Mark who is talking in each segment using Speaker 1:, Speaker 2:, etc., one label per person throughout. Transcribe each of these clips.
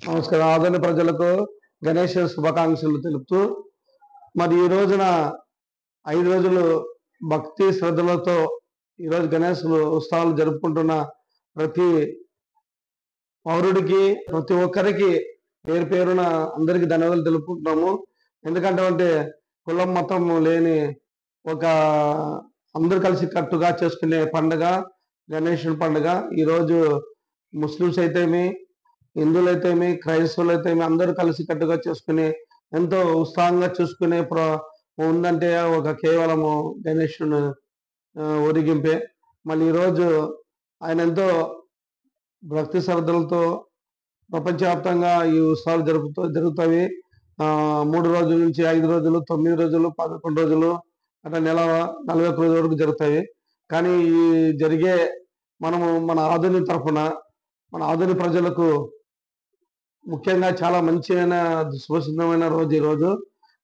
Speaker 1: నమస్కారం. ఆదరణ ప్రజలకు గణేష్ శుభాకాంక్షలు తెలుపుతూ, మరి ఈ రోజున 5 రోజులు భక్తి శ్రద్ధలతో ఈరోజు గణేష్ ఉత్సవాలు జరుపుకుంటున్న ప్రతి పౌరుడికి, ప్రతి ఒక్కరికి పేరు పేరున అందరికీ ధన్యవాదాలు తెలుపుకుంటున్నాము. ఎందుకంటే కులం మతం లేని ఒక అందరూ కలిసి కట్టుగా చేసుకునే పండుగ గణేశుని పండుగ. ఈరోజు ముస్లిమ్స్ అయితేమి, హిందువులైతేమి, క్రైస్తవులైతేమి అందరూ కలిసి కట్టుగా చేసుకుని ఎంతో ఉత్సాహంగా చూసుకునే ఉందంటే ఒక కేవలము గణేశుని ఊరేగింపే. మళ్ళీ ఈరోజు ఆయన ఎంతో భక్తి శ్రద్ధలతో ప్రపంచవ్యాప్తంగా ఈ ఉత్సవాలు జరుగుతాయి. 3 రోజుల నుంచి 5 రోజులు, 9 రోజులు, 11 రోజులు, అట్లా నెల 41 రోజుల వరకు జరుగుతాయి. కానీ ఈ జరిగే మన ఆధుని తరఫున మన ఆధునిక ప్రజలకు ముఖ్యంగా చాలా మంచిమైన శుభసిద్ధమైన రోజు ఈరోజు.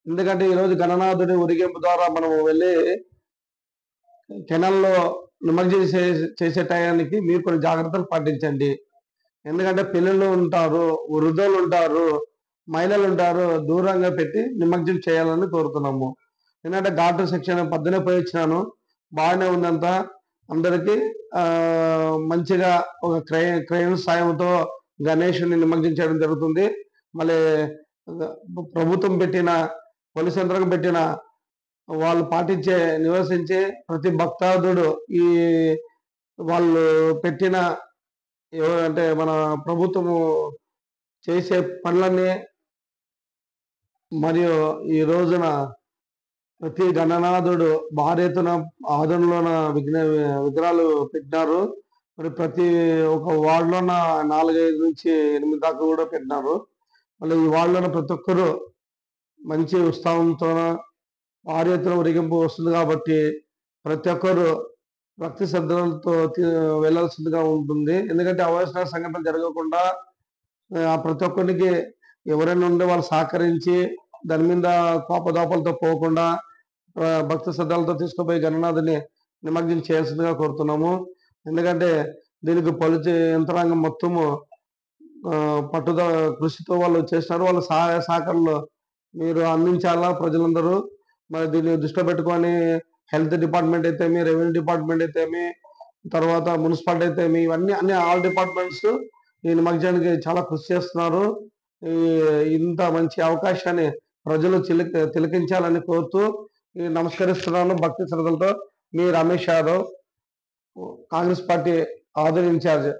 Speaker 1: ఎందుకంటే ఈరోజు గణనాథుడి ఊరేగింపు ద్వారా మనం వెళ్ళి కెనాల్లో నిమజ్జనం చేసే టయానికి మీరు కొన్ని జాగ్రత్తలు పాటించండి. ఎందుకంటే పిల్లలు ఉంటారు, వృద్ధులు ఉంటారు, మహిళలు ఉంటారు, దూరంగా పెట్టి నిమజ్జనం చేయాలని కోరుతున్నాము. ఎందుకంటే ఘాటు సెక్షన్ పొద్దునే పోయి వచ్చినాను, బాగానే ఉందంతా. అందరికీ మంచిగా ఒక క్రెయిన్ సాయంతో గణేషుని నిమజ్జనం చేయడం జరుగుతుంది. మళ్ళీ ప్రభుత్వం పెట్టిన పోలీస్ యంత్రాంగం పెట్టిన వాళ్ళు నివసించే ప్రతి భక్తాదుడు ఈ వాళ్ళు పెట్టిన అంటే మన ప్రభుత్వము చేసే పనులన్నీ మరియు ఈ రోజున ప్రతి గణనాథుడు భారీ ఎత్తున ఆదరణలోన విగ్రహాలు పెట్టినారు. మరి ప్రతి ఒక వార్డులోన 4, 5 నుంచి 8 దాకా కూడా పెట్టినారు. మళ్ళీ ఈ వార్డులోన ప్రతి ఒక్కరు మంచి ఉత్సాహంతో భారీ ఎత్తున ఊరేగింపు వస్తుంది కాబట్టి ప్రతి ఒక్కరు భక్తి శ్రద్ధలతో వెళ్ళాల్సిందిగా ఉంటుంది. ఎందుకంటే అవాంఛనీయ సంఘటనలు జరగకుండా ప్రతి ఒక్కరికి ఎవరైనా ఉండే వాళ్ళు సహకరించి దాని మీద కోపదోపలతో పోకుండా భక్తి శ్రద్ధలతో తీసుకుపోయి గణనాథుని నిమజ్జనం చేయాల్సిందిగా కోరుతున్నాము. ఎందుకంటే దీనికి పోలీసు యంత్రాంగం మొత్తము పట్టుదల కృషితో వాళ్ళు చేస్తున్నారు. వాళ్ళ సహాయ సహకారాలు మీరు అందించాలా ప్రజలందరూ. మరి దీన్ని దృష్టిలో పెట్టుకొని హెల్త్ డిపార్ట్మెంట్ అయితేమి, రెవెన్యూ డిపార్ట్మెంట్ అయితేమి, తర్వాత మున్సిపాలిటీ అయితేమి, ఇవన్నీ ఆల్ డిపార్ట్మెంట్స్ ఈ నిమజ్జనానికి చాలా కృషి చేస్తున్నారు. ఇంత మంచి అవకాశాన్ని ప్రజలు తిలకించాలని కోరుతూ నమస్కరిస్తున్నాను. భక్తి శ్రద్ధలతో మీ రమేష్ యాదవ్, కాంగ్రెస్ పార్టీ ఆదరణ ఇన్ఛార్జ్.